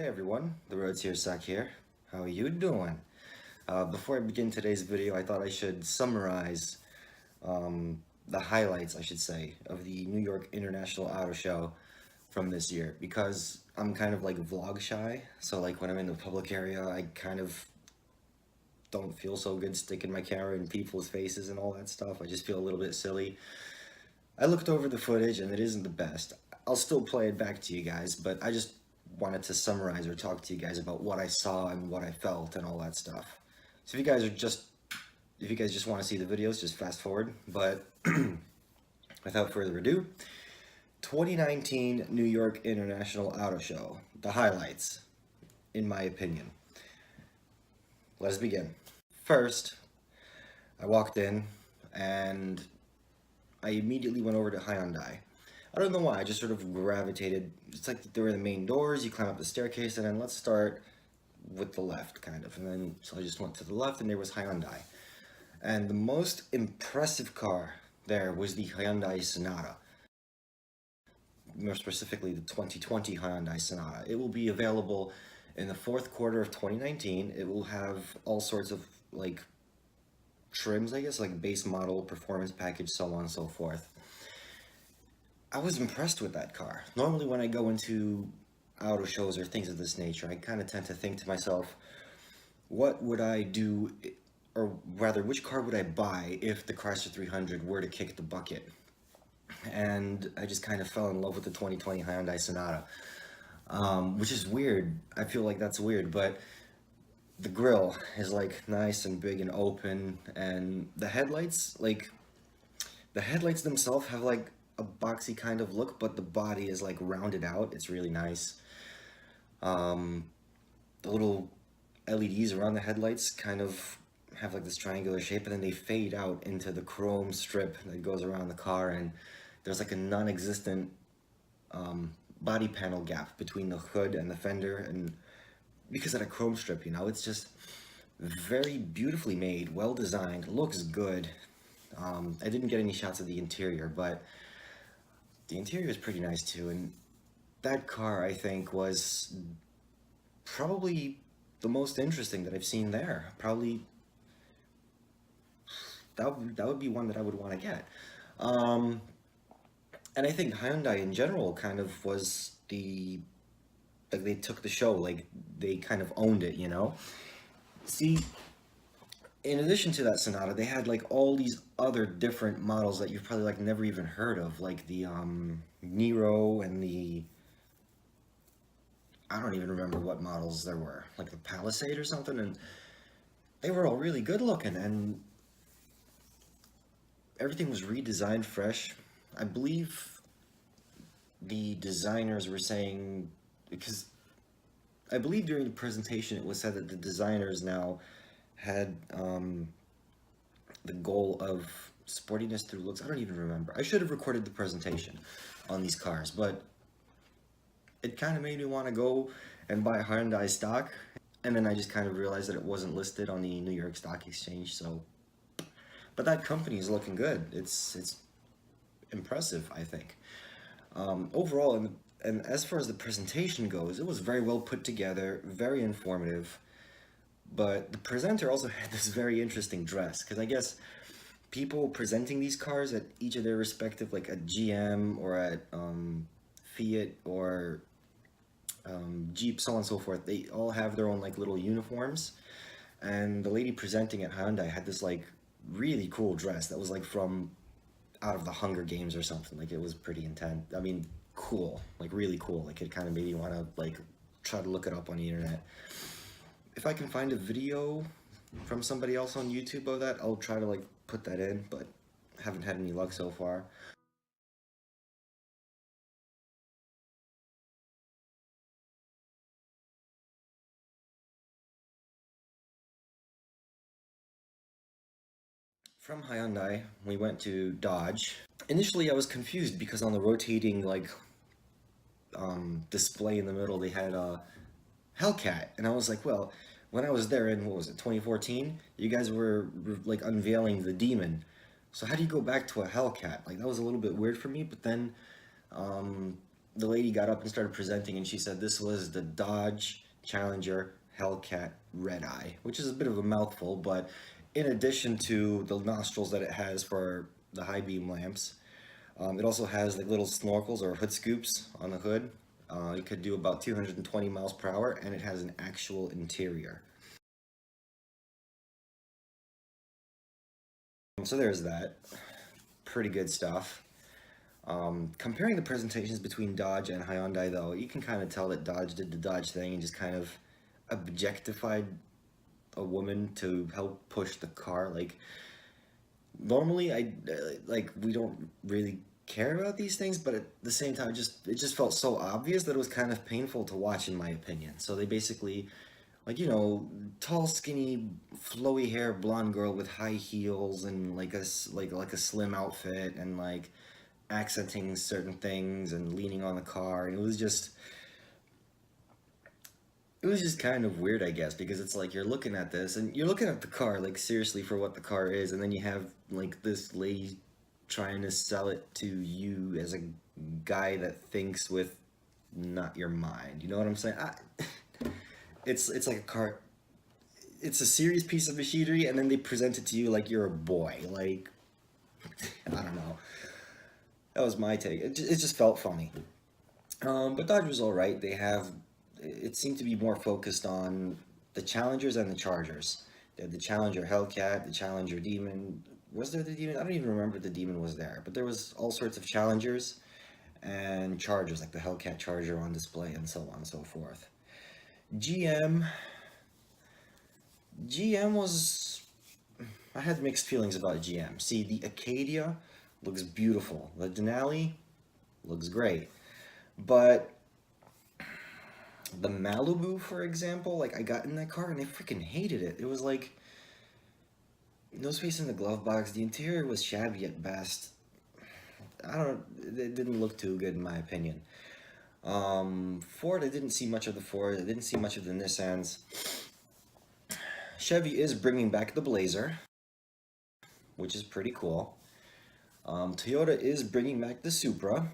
Hey everyone, the Roads Here Sack here. How are you doing? Before I begin today's video, I thought I should summarize the highlights, I should say, of the New York International Auto Show from this year, because I'm kind of like vlog shy. So like when I'm in the public area, I kind of don't feel so good sticking my camera in people's faces and all that stuff. I just feel a little bit silly. I looked over the footage and it isn't the best. I'll still play it back to you guys, but I just wanted to summarize or talk to you guys about what I saw and what I felt and all that stuff. So if you guys just want to see the videos, just fast forward. But without further ado, 2019 New York International Auto Show, the highlights, in my opinion. Let's begin. First, I walked in and I immediately went over to Hyundai. I don't know why, I just sort of gravitated. It's like they were the main doors, you climb up the staircase, and then let's start with the left, kind of. And then, so I just went to the left, and there was Hyundai. And the most impressive car there was the Hyundai Sonata. More specifically, the 2020 Hyundai Sonata. It will be available in the fourth quarter of 2019. It will have all sorts of, like, trims, I guess, like base model, performance package, so on and so forth. I was impressed with that car. Normally when I go into auto shows or things of this nature, I kind of tend to think to myself, what would I do, or rather, which car would I buy if the Chrysler 300 were to kick the bucket? And I just kind of fell in love with the 2020 Hyundai Sonata, which is weird. I feel like that's weird, but the grille is like nice and big and open, and the headlights, themselves have like a boxy kind of look, but the body is like rounded out. It's really nice. The little LEDs around the headlights kind of have like this triangular shape, and then they fade out into the chrome strip that goes around the car, and there's like a non-existent body panel gap between the hood and the fender, and because of that chrome strip, you know, it's just very beautifully made, well designed, looks good. I didn't get any shots of the interior, but the interior is pretty nice too, and that car, I think, was probably the most interesting that I've seen there. Probably that would be one that I would want to get. And I think Hyundai in general kind of was like they took the show, like they kind of owned it, you know? See, in addition to that Sonata, they had like all these other different models that you've probably like never even heard of, like the Nero and the, I don't even remember what models there were, like the Palisade or something, and they were all really good looking, and everything was redesigned fresh. I believe the designers were saying, because I believe during the presentation it was said that the designers now had the goal of sportiness through looks. I don't even remember. I should have recorded the presentation on these cars, but it kind of made me want to go and buy Hyundai stock, and then I just kind of realized that it wasn't listed on the New York Stock Exchange. So, but that company is looking good. It's impressive, I think. Overall, and as far as the presentation goes, it was very well put together, very informative. But the presenter also had this very interesting dress, because I guess people presenting these cars at each of their respective, like at GM or at Fiat or Jeep, so on and so forth, they all have their own like little uniforms. And the lady presenting at Hyundai had this like really cool dress that was like from out of the Hunger Games or something. Like it was pretty intense. I mean, cool, like really cool. Like it kind of made me want to like try to look it up on the internet. If I can find a video from somebody else on YouTube of that, I'll try to like put that in, but haven't had any luck so far. From Hyundai, we went to Dodge. Initially, I was confused because on the rotating like display in the middle, they had a Hellcat, and I was like, well, when I was there in, what was it, 2014, you guys were like unveiling the Demon. So how do you go back to a Hellcat? Like that was a little bit weird for me, but then the lady got up and started presenting, and she said this was the Dodge Challenger Hellcat redeye, which is a bit of a mouthful, but in addition to the nostrils that it has for the high beam lamps, it also has like little snorkels or hood scoops on the hood. It could do about 220 miles per hour, and it has an actual interior. So there's that. Pretty good stuff. Comparing the presentations between Dodge and Hyundai, though, you can kind of tell that Dodge did the Dodge thing and just kind of objectified a woman to help push the car. Like, normally, we don't really care about these things, but at the same time, it just felt so obvious that it was kind of painful to watch, in my opinion. So they basically, like, tall, skinny, flowy hair, blonde girl with high heels and like a slim outfit, and like accenting certain things and leaning on the car, and it was just kind of weird, I guess, because it's like you're looking at this and you're looking at the car like seriously for what the car is, and then you have like this lady trying to sell it to you as a guy that thinks with not your mind. You know what I'm saying? It's like a car. It's a serious piece of machinery, and then they present it to you like you're a boy. Like, I don't know. That was my take. It just felt funny. But Dodge was all right. It seemed to be more focused on the Challengers and the Chargers. They had the Challenger Hellcat, the Challenger Demon. Was there the Demon? I don't even remember if the Demon was there, but there was all sorts of Challengers and Chargers, like the Hellcat Charger on display and so on and so forth. GM, GM was. I had mixed feelings about GM. See, the Acadia looks beautiful. The Denali looks great. But the Malibu, for example, like I got in that car and I freaking hated it. It was like no space in the glove box. The interior was shabby at best. I don't. It didn't look too good in my opinion. Ford, I didn't see much of the Ford. I didn't see much of the Nissans. Chevy is bringing back the Blazer, which is pretty cool. Toyota is bringing back the Supra.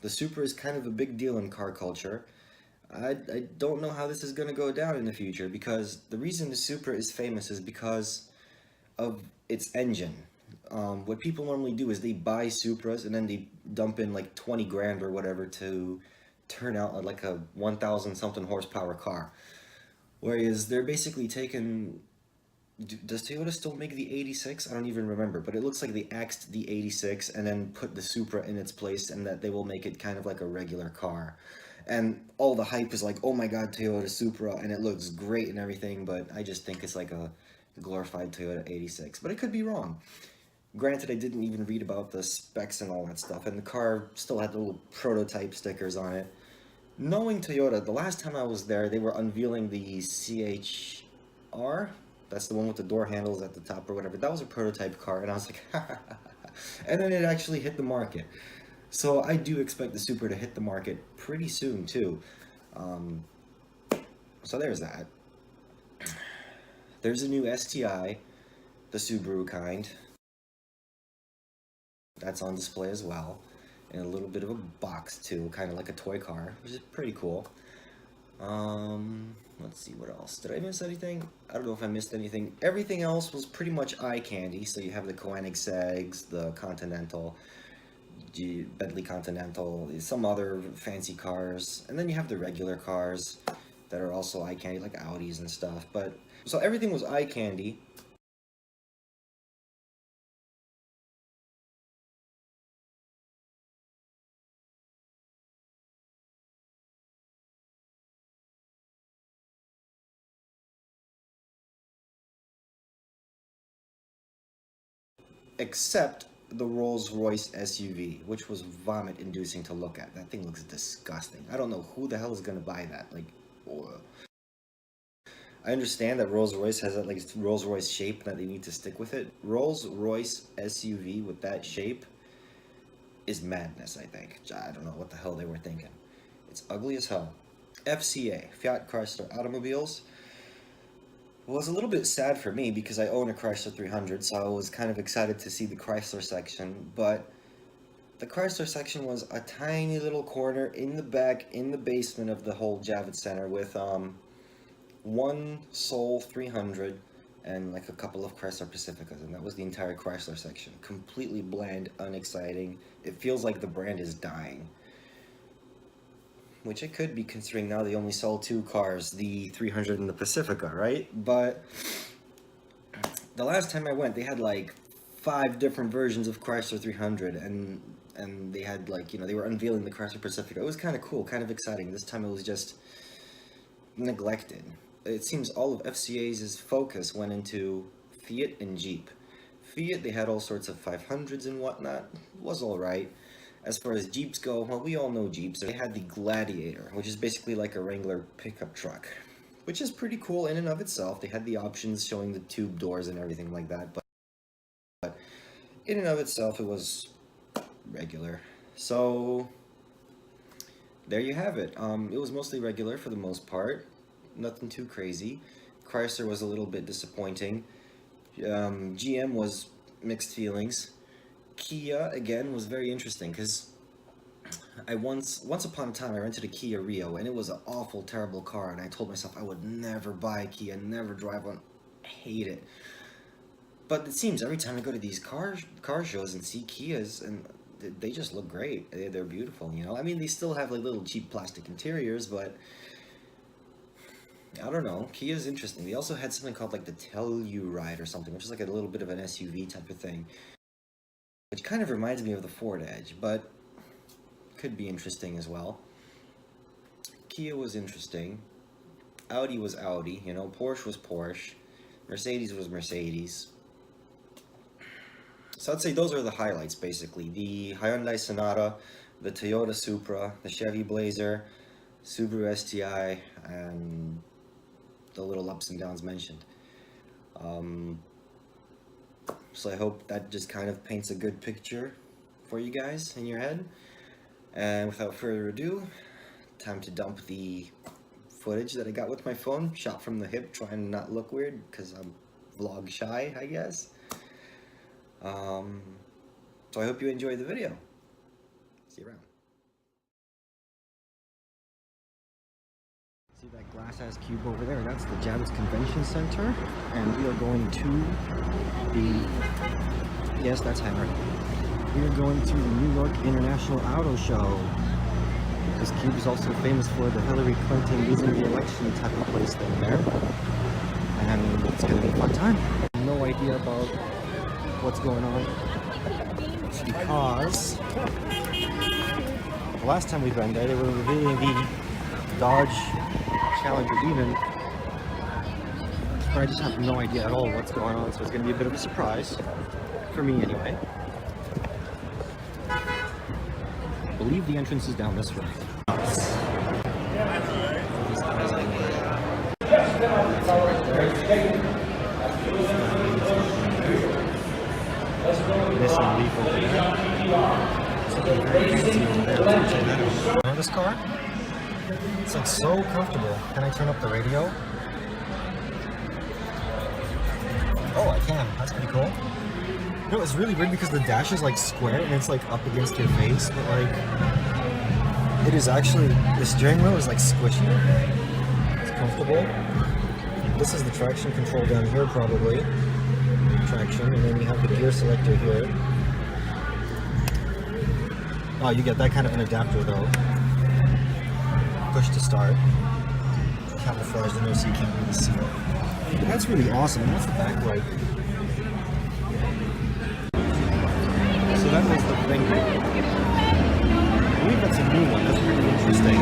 The Supra is kind of a big deal in car culture. I don't know how this is going to go down in the future, because the reason the Supra is famous is because of its engine. What people normally do is they buy Supras and then they dump in like 20 grand or whatever to turn out like a 1,000 something horsepower car. Whereas they're basically taking. Does Toyota still make the 86? I don't even remember, but it looks like they axed the 86 and then put the Supra in its place, and that they will make it kind of like a regular car. And all the hype is like, oh my god, Toyota Supra, and it looks great and everything, but I just think it's like a glorified Toyota 86. But I could be wrong. Granted, I didn't even read about the specs and all that stuff, and the car still had the little prototype stickers on it. Knowing Toyota, the last time I was there, they were unveiling the CHR. That's the one with the door handles at the top or whatever. That was a prototype car, and I was like, and then it actually hit the market. So I do expect the Supra to hit the market pretty soon too. Um, so there's that. There's a new STI, the Subaru kind. That's on display as well, in a little bit of a box too, kind of like a toy car, which is pretty cool. Let's see what else. Did I miss anything? I don't know if I missed anything. Everything else was pretty much eye candy. So you have the Koenigseggs, the Continental, Bentley Continental, some other fancy cars, and then you have the regular cars that are also eye candy, like Audis and stuff. But so everything was eye candy. Except the Rolls-Royce SUV, which was vomit-inducing to look at. That thing looks disgusting. I don't know who the hell is gonna buy that. Like, I understand that Rolls-Royce has that like Rolls-Royce shape that they need to stick with it. Rolls-Royce SUV with that shape is madness, I think. I don't know what the hell they were thinking. It's ugly as hell. FCA, Fiat Chrysler Automobiles, was a little bit sad for me because I own a Chrysler 300, so I was kind of excited to see the Chrysler section, but The Chrysler section was a tiny little corner in the back, in the basement of the whole Javits Center, with one Soul 300 and like a couple of Chrysler Pacificas, and that was the entire Chrysler section. Completely bland, unexciting. It feels like the brand is dying. Which it could be, considering now they only sold 2 cars, the 300 and the Pacifica, right? But the last time I went, they had like 5 different versions of Chrysler 300, and they had, like, you know, they were unveiling the Chrysler Pacifica. It was kind of cool, kind of exciting. This time it was just neglected. It seems all of FCA's focus went into Fiat and Jeep. Fiat, they had all sorts of 500s and whatnot. It was alright. As far as Jeeps go, well, we all know Jeeps. They had the Gladiator, which is basically like a Wrangler pickup truck, which is pretty cool in and of itself. They had the options showing the tube doors and everything like that, but in and of itself, it was regular. So there you have it. It was mostly regular for the most part. Nothing too crazy. Chrysler was a little bit disappointing. GM was mixed feelings. Kia, again, was very interesting, because I once upon a time I rented a Kia Rio, and it was an awful, terrible car, and I told myself I would never buy a Kia, never drive one. I hate it. But it seems every time I go to these car shows and see Kias, and they just look great. They're beautiful, you know? I mean, they still have like little cheap plastic interiors, but I don't know. Kia's interesting. They also had something called like the Telluride or something, which is like a little bit of an SUV type of thing, which kind of reminds me of the Ford Edge, but could be interesting as well. Kia was interesting. Audi was Audi, you know, Porsche was Porsche. Mercedes was Mercedes. So I'd say those are the highlights, basically. The Hyundai Sonata, the Toyota Supra, the Chevy Blazer, Subaru STI, and the little ups and downs mentioned. So I hope that just kind of paints a good picture for you guys in your head. And without further ado, time to dump the footage that I got with my phone, shot from the hip, trying to not look weird because I'm vlog shy, I guess. So I hope you enjoy the video. See you around. See that glass-ass cube over there? That's the Javits Convention Center, and we are going to the... Yes, that's Henry. We are going to the New York International Auto Show. This cube is also famous for the Hillary Clinton losing the election type of place thing there, and it's going to be a fun time. No idea about what's going on, because the last time we've been there, they were revealing the Dodge Challenger Demon, but I just have no idea at all what's going on, so it's going to be a bit of a surprise, for me anyway. I believe the entrance is down this way. Nissan Leaf over there. Something very fancy over there. You know this car? It's like so comfortable. Can I turn up the radio? Oh, I can. That's pretty cool. You know, it's really weird because the dash is like square and it's like up against your face, but like it is actually, the steering wheel is like squishy. It's comfortable. This is the traction control down here probably. Traction, and then you have the gear selector here. Oh, you get that kind of an adapter though. Push to start. Camouflaged in there so you can't really see it. That's really awesome. And what's the back like? So that was the thing. I believe that's a new one. That's pretty interesting.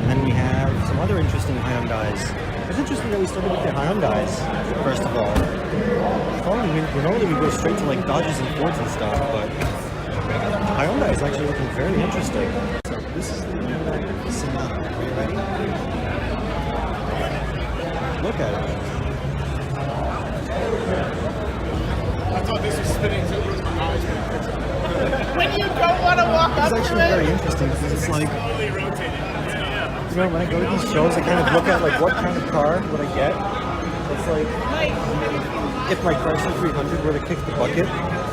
And then we have some other interesting Hyundais. It's interesting that we started with the Hyundais, first of all. Normally we go straight to like Dodges and Fords and stuff, but Hyundai is actually looking very interesting. So this is the Hyundai Sonata. Are you ready? Look at it. I thought this was spinning too. It was my eyes. When you don't want to walk up to it. It's actually very interesting because it's like, you know, when I go to these shows, I kind of look at like what kind of car would I get. It's like, if my Chrysler 300 were to kick the bucket,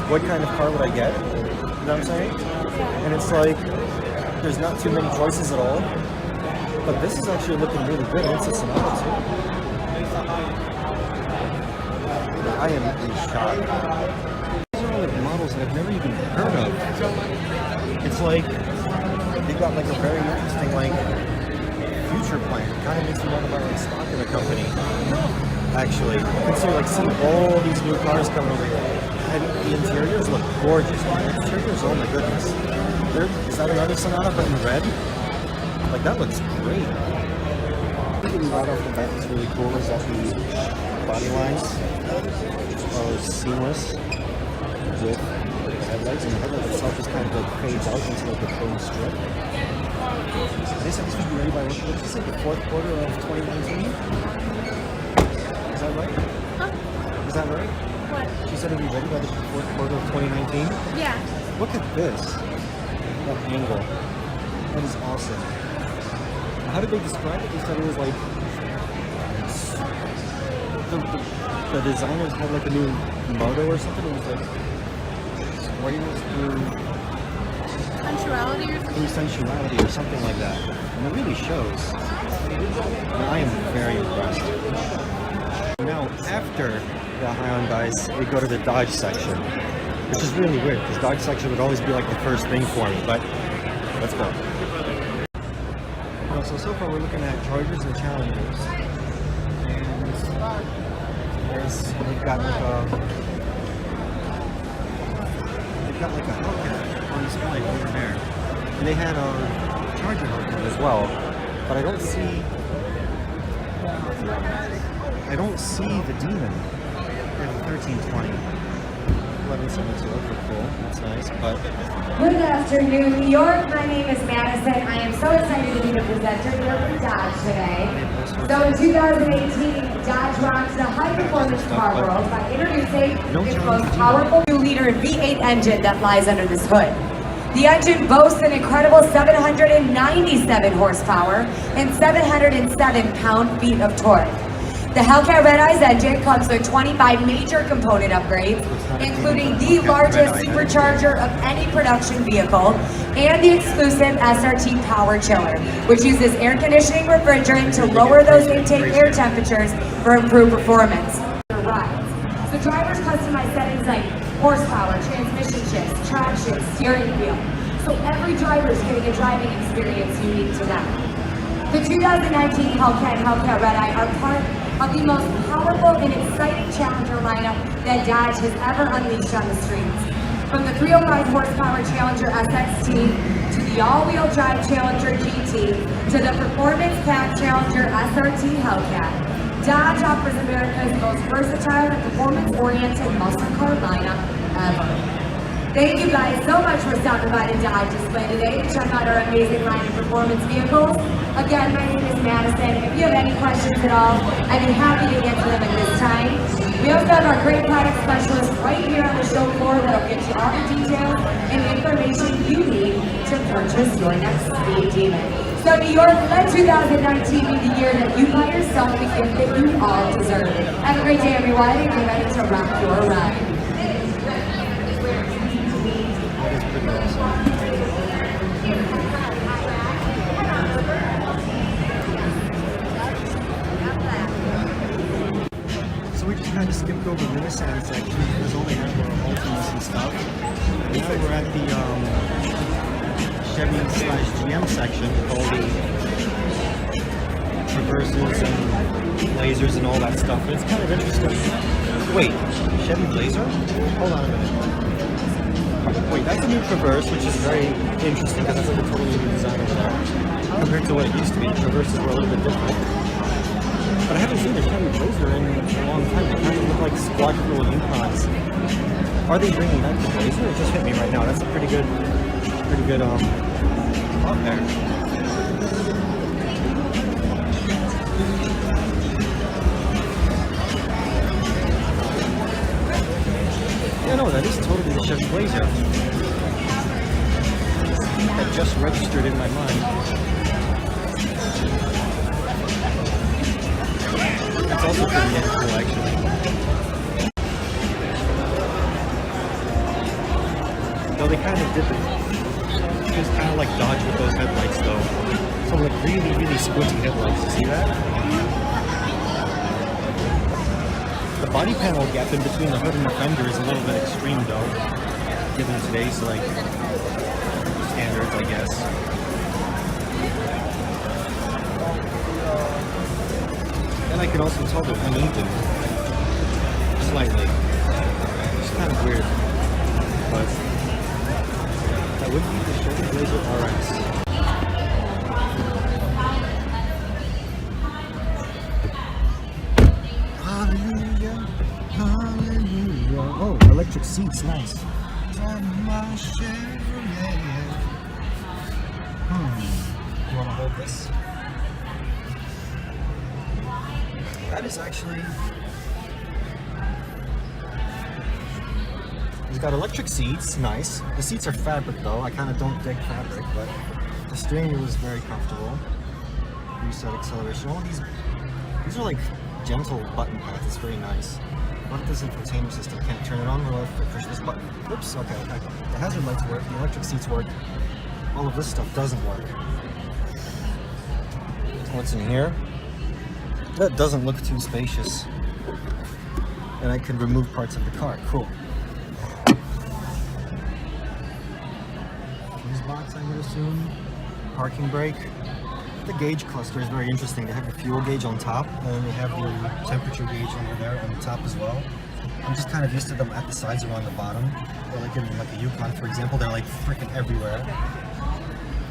what kind of car would I get? know what I'm saying? And it's like, there's not too many choices at all. But this is actually looking really good. It's a Sonata too. I am in shock. These are all like models that I've never even heard of. It's like, they've got like a very interesting like future plan. It kind of makes me want to buy like stock in a company. Actually, you can see like see all these new cars coming over here. And the interiors look gorgeous. The interiors, oh my goodness. Is that another Sonata but in red? Like that looks great. Right off the bat, it's really cool. Is that the body lines are seamless with the headlights, and the headlight itself just kind of like fades out into like a thin strip. They said this would be ready by what did you say, the fourth quarter of 2019? Is that right? Huh? Is that right? What? She said it'd be ready by the fourth quarter of 2019. Yeah. Look at this. That angle. That is awesome. How did they describe it? They said it was like the designers had like a new motto or something. It was like warriors Sensuality or something? through sensuality or something like that. And it really shows. And I am very impressed. Now after the Hyundais, we go to the Dodge section, which is really weird because Dodge section would always be like the first thing for me. But let's go. So far we're looking at Chargers and Challengers, and they've got like a Hellcat on display over there, and they had a Charger Hellcat as well, but I don't see the Demon in the 1320. 1172, okay, cool, that's nice, but... Good afternoon, New York. My name is Madison. I am so excited to be the presenter here for Dodge today. So in 2018, Dodge rocks the high-performance car world by introducing its most powerful 2-liter V8 engine that lies under this hood. The engine boasts an incredible 797 horsepower and 707 pound-feet of torque. The Hellcat Redeye's engine comes with 25 major component upgrades, including the largest supercharger of any production vehicle and the exclusive SRT power chiller, which uses air conditioning refrigerant to lower those intake air temperatures for improved performance. So drivers customize settings like horsepower, transmission shifts, traction, steering wheel. So every driver is getting a driving experience unique to them. The 2019 Hellcat and Hellcat Redeye are part of the most powerful and exciting Challenger lineup that Dodge has ever unleashed on the streets. From the 305 horsepower Challenger SXT to the all-wheel drive Challenger GT to the performance-packed Challenger SRT Hellcat, Dodge offers America's most versatile and performance-oriented muscle car lineup ever. Thank you guys so much for stopping by the Dodge display today to check out our amazing line of performance vehicles. Again, my name is Madison. If you have any questions at all, I'd be happy to answer them at this time. We also have our great product specialist right here on the show floor that'll get you all the details and information you need to purchase your next speed demon. So New York, let 2019 be the year that you buy yourself the gift that you all deserve. Have a great day, everyone, and get ready to rock your ride. So we just kind of skipped over the Nissan section because all they had were Ultimas and stuff. And now we're at the Chevy/GM section with all the Traverses and Blazers and all that stuff. And it's kind of interesting. Wait, Chevy Blazer? Hold on a minute. Wait, that's a new Traverse, which is very interesting because that's like a totally new design over there. Compared to what it used to be, Traverses were a little bit different. But I haven't seen a Chevy Blazer in a long time. They kind of look like squadron Yukons. Are they bringing back the Blazer? It just hit me right now. That's a pretty good thought there. Yeah, no, that is totally the Chevy Blazer. That just registered in my mind. That's also pretty damn cool, actually. they kind of did it. It's kind of like Dodge with those headlights though. So like really, really squinty headlights. You see that? The body panel gap in between the hood and the fender is a little bit extreme though, given today's like standards, I guess. And I can also tell they're uneven, slightly. It's kind of weird, but that would be the Chevy Blazer RS. Hallelujah, hallelujah. Oh, electric seats, nice. You want to hold this? That is actually... It's got electric seats, nice. The seats are fabric though. I kind of don't dig fabric, but the steering wheel is very comfortable. Reset acceleration. All these are like gentle button pads. It's very nice. What if this infotainment system can't turn it on? Well, if I push this button. Oops, okay. The hazard lights work, the electric seats work. All of this stuff doesn't work. What's in here? That doesn't look too spacious. And I can remove parts of the car. Cool. Fuse box, I would assume. Parking brake. The gauge cluster is very interesting. They have the fuel gauge on top, and then they have the temperature gauge over there on the top as well. I'm just kind of used to them at the sides or on the bottom. Or like in like a Yukon, for example, they're like freaking everywhere.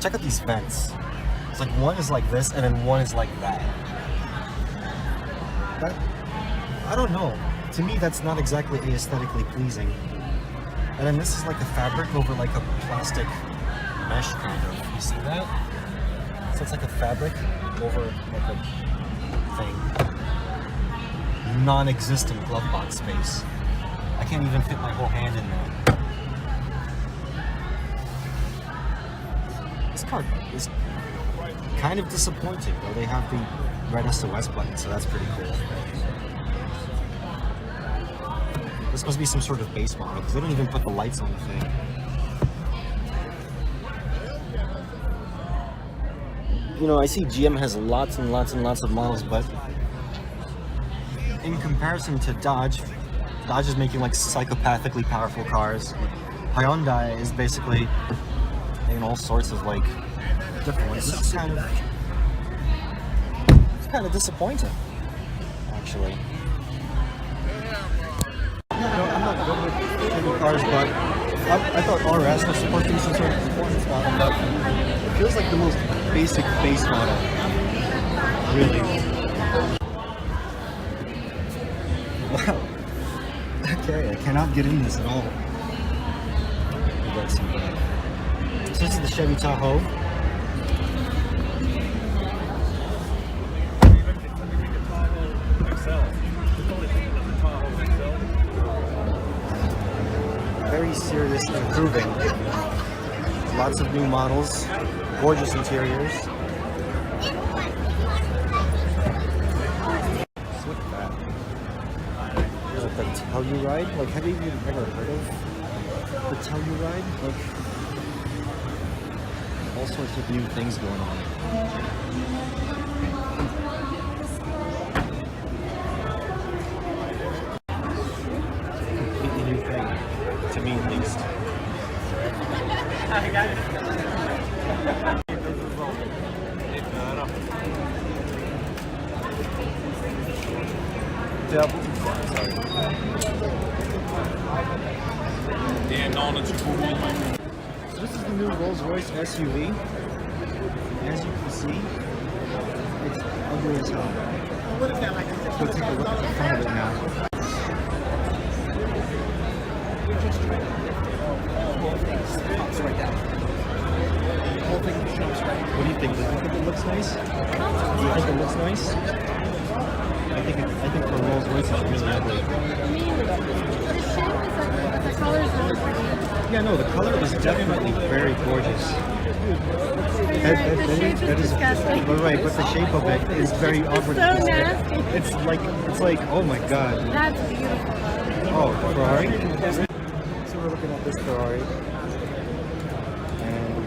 Check out these vents. It's like one is like this, and then one is like that. I don't know. To me, that's not exactly aesthetically pleasing. And then this is like a fabric over like a plastic mesh kind of. You see that? So it's like a fabric over like a thing. Non-existent glove box space. I can't even fit my whole hand in there. This car is kind of disappointing, though. They have the red SOS button, so that's pretty cool. This must be some sort of base model, because they don't even put the lights on the thing. You know, I see GM has lots and lots and lots of models, but in comparison to Dodge, Dodge is making like psychopathically powerful cars. Hyundai is basically making all sorts of like different ones. This is kind of disappointing, actually. No, I'm not good with Chevy cars, but I thought RS was supposed to be some sort of performance model, but it feels like the most basic base model. Really. Wow. Okay, I cannot get in this at all. So this is the Chevy Tahoe. Very serious improving. Lots of new models, gorgeous interiors. Look at that. There's like the Telluride. Like, have you ever heard of the Telluride? Like, all sorts of new things going on. Completely new thing, to me at least. So this is the new Rolls-Royce SUV. As you can see, it's ugly as hell. Let's go take a look at the front of it now. Pops right down. The whole thing jumps right. What do you think? Do you think it looks nice? Do you think it looks nice? I think for Rolls-Royce it's really ugly. I mean, the shape is like, the color is really pretty. Yeah, no, the color is definitely very gorgeous. The shape is disgusting. But right, but the shape of it is very awkward. So nasty. It's like, oh my god. That's beautiful. Oh, Ferrari? So we're looking at this Ferrari.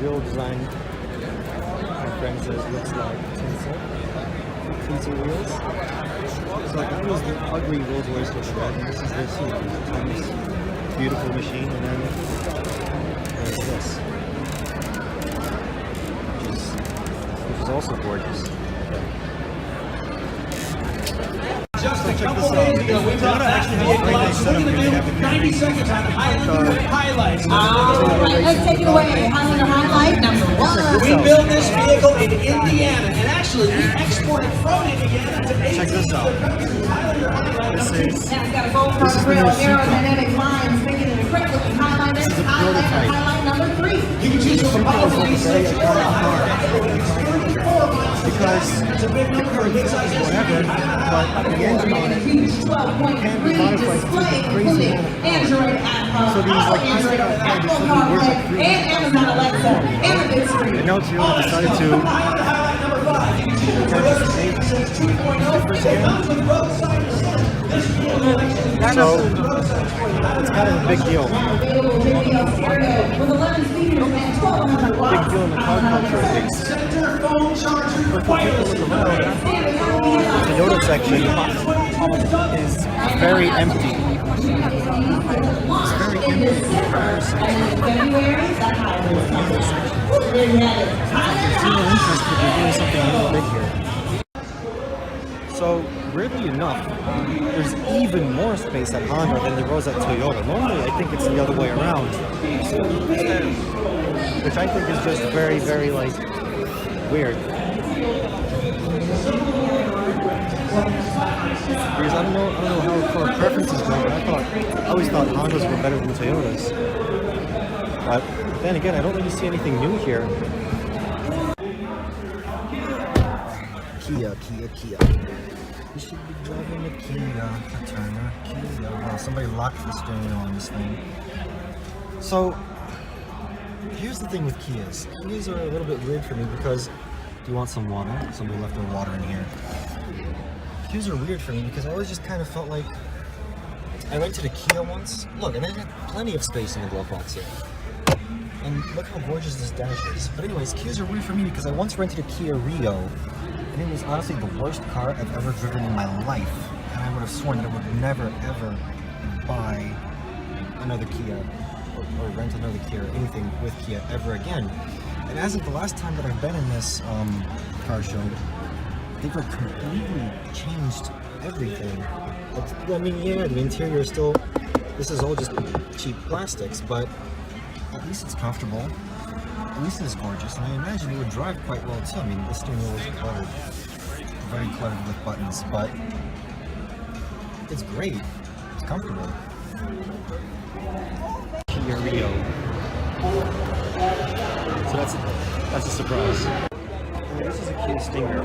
grille design, my friend says, looks like tinsel. Tinsel wheels. So that was the ugly Rolls Royce with the red, and this is this, you know, nice, beautiful machine, and then there's this, which is also gorgeous. Just a couple days ago, we brought back the vehicles. We're going to do 90 seconds on Highlander highlights. All right, let's take it away. Highlander highlight number 1. We built this vehicle in Indiana, and actually we exported from Indiana to Asia. Check this out. This is Now it's got a gold part grill, aerodynamic lines, making it a great looking Highlander. prototype. Highlight number 3. You can choose from powerful V6 or a because the car is whatever, but the engine on it can be modified to take a crazy amount of power. So these like inside-out car just suddenly worth like $300,000. And now Toyota decided to so it's kind of a big deal. Big deal in the car culture at least. But for people look around, the Toyota section is very empty. It's very empty. There's zero interest if you're doing something really big here. So, weirdly enough, there's even more space at Honda than there was at Toyota. Normally, I think it's the other way around. Which I think is just very, very, like, weird. Because I don't know how car preferences go, but I always thought Hondas were better than Toyotas. But then again, I don't really see anything new here. Kia. You should be driving a Kia, Turner. Kia. Wow, somebody locked the steering wheel on this thing. So, here's the thing with Kias. Kias are a little bit weird for me because, do you want some water? Somebody left their water in here. Kias are weird for me because I always just kind of felt like, I rented a Kia once. Look, and they had plenty of space in the glove box here. And look how gorgeous this dash is. But anyways, Kias are weird for me because I once rented a Kia Rio, and it was honestly the worst car I've ever driven in my life. And I would have sworn that I would never, ever buy another Kia or rent another Kia or anything with Kia ever again. And as of the last time that I've been in this car show, they've like completely changed everything. I mean, yeah, the interior is still, this is all just cheap plastics, but at least it's comfortable. At least it's gorgeous, and I imagine it would drive quite well too. I mean, the steering wheel is cluttered, very cluttered with buttons, but it's great. It's comfortable. Kia Rio. So that's a surprise. This is a Kia Stinger.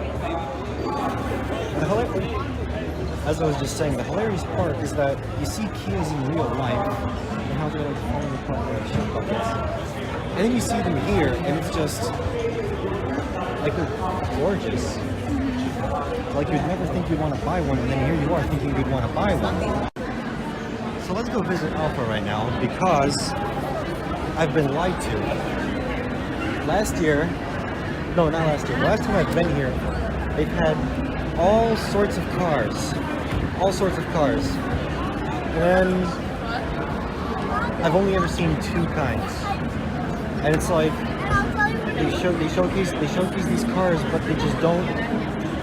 As I was just saying, the hilarious part is that you see Kias in real life and how they're like falling apart like shit buckets. And then you see them here, and it's just like they're gorgeous. Like you'd never think you'd want to buy one, and then here you are thinking you'd want to buy one. So let's go visit Alpha right now because I've been lied to. Last time I've been here, they've had all sorts of cars. And then I've only ever seen two kinds. And it's like they showcase these cars, but they just don't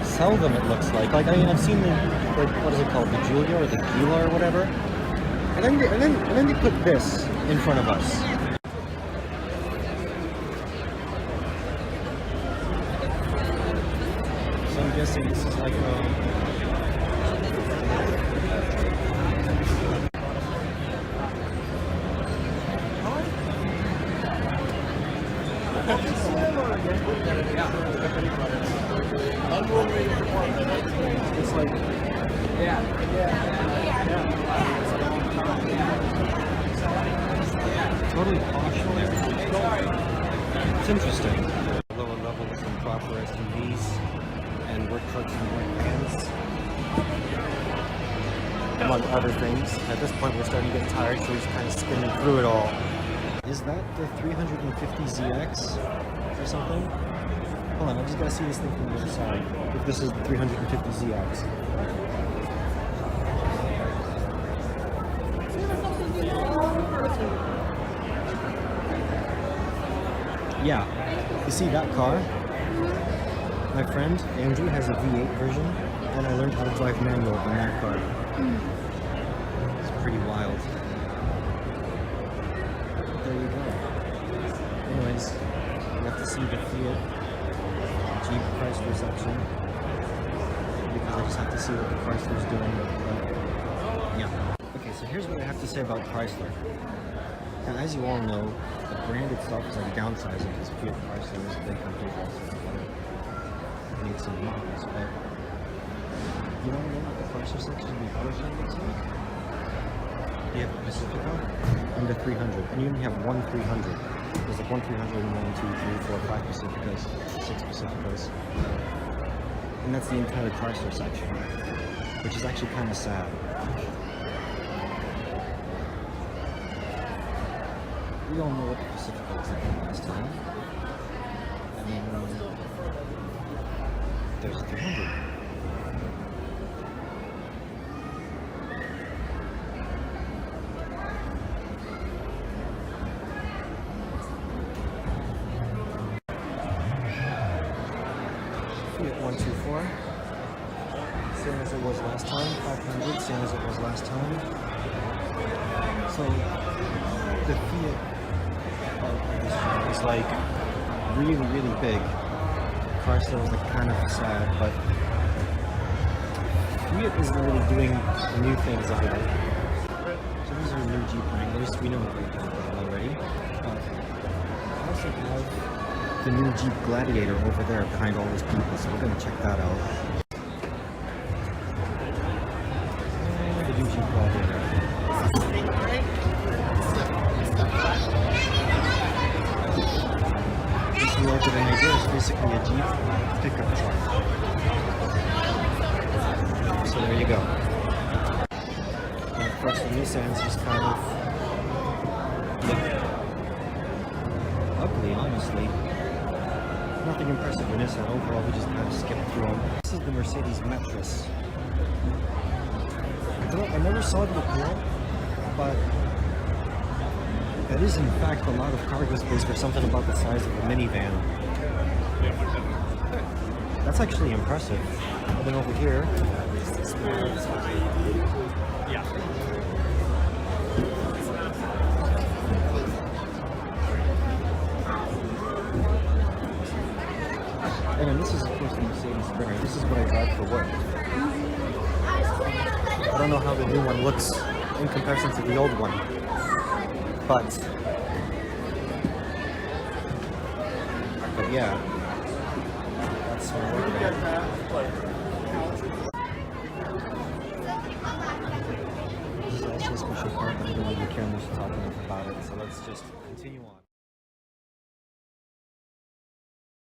sell them. It looks like I mean I've seen the what is it called, the Giulia or the Gila or whatever. And then they put this in front of us. So I'm guessing this is like it's like totally posh. It's interesting. Lower level with some proper SUVs and work trucks and work vans, among other things. At this point, we're starting to get tired, so we're just kind of skimming through it all. Is that the 350ZX or something? Hold on, I just gotta see this thing from the other side. If this is the 350ZX. Yeah, you see that car? My friend Andrew has a V8 version, and I learned how to drive manual in that car. It's pretty wild. There you go. Anyways, you have to see the Fiat Jeep Chrysler section, because I just have to see what the Chrysler's doing. Yeah. Okay, so here's what I have to say about Chrysler. Now, as you all know, the brand itself is like downsizing because Fiat Chrysler is a big company also. Need some models, but you don't know what the Chrysler section of the Porsche looks like? You have a Pacifica and the 300, and you only have one 300. There's like one 300 and 1, 2, 3, 4, 5 Pacificas, 6 Pacificas, and that's the entire Chrysler section, which is actually kind of sad. We all know what the Pacifica was like last time. I mean, there's a 300. Fiat 124. Same as it was last time. 500, same as it was last time. So, the Fiat is like really, really big. Chrysler was like kind of sad, but Fiat isn't really doing new things over there. So these are new Jeep Wranglers. We know what they're doing already. But I also have the new Jeep Gladiator over there behind all those people, so we're gonna check that out. The new Jeep Gladiator. If you look at an idea, it's basically a Jeep pickup truck. So there you go. And of course the Nissans just kind of look ugly, honestly. Nothing impressive in Nissan. Overall, we just kind of skipped through them. This is the Mercedes Metris. I never saw the appeal, but that is in fact a lot of cargo space for something about the size of a minivan. That's actually impressive. And then over here, yeah. And then this is of course the Mercedes Sprinter. This is what I drive for work. I don't know how the new one looks in comparison to the old one, but yeah, that's what I'm working on. This is also a special part, but I don't really care much to talk enough about it, so let's just continue on.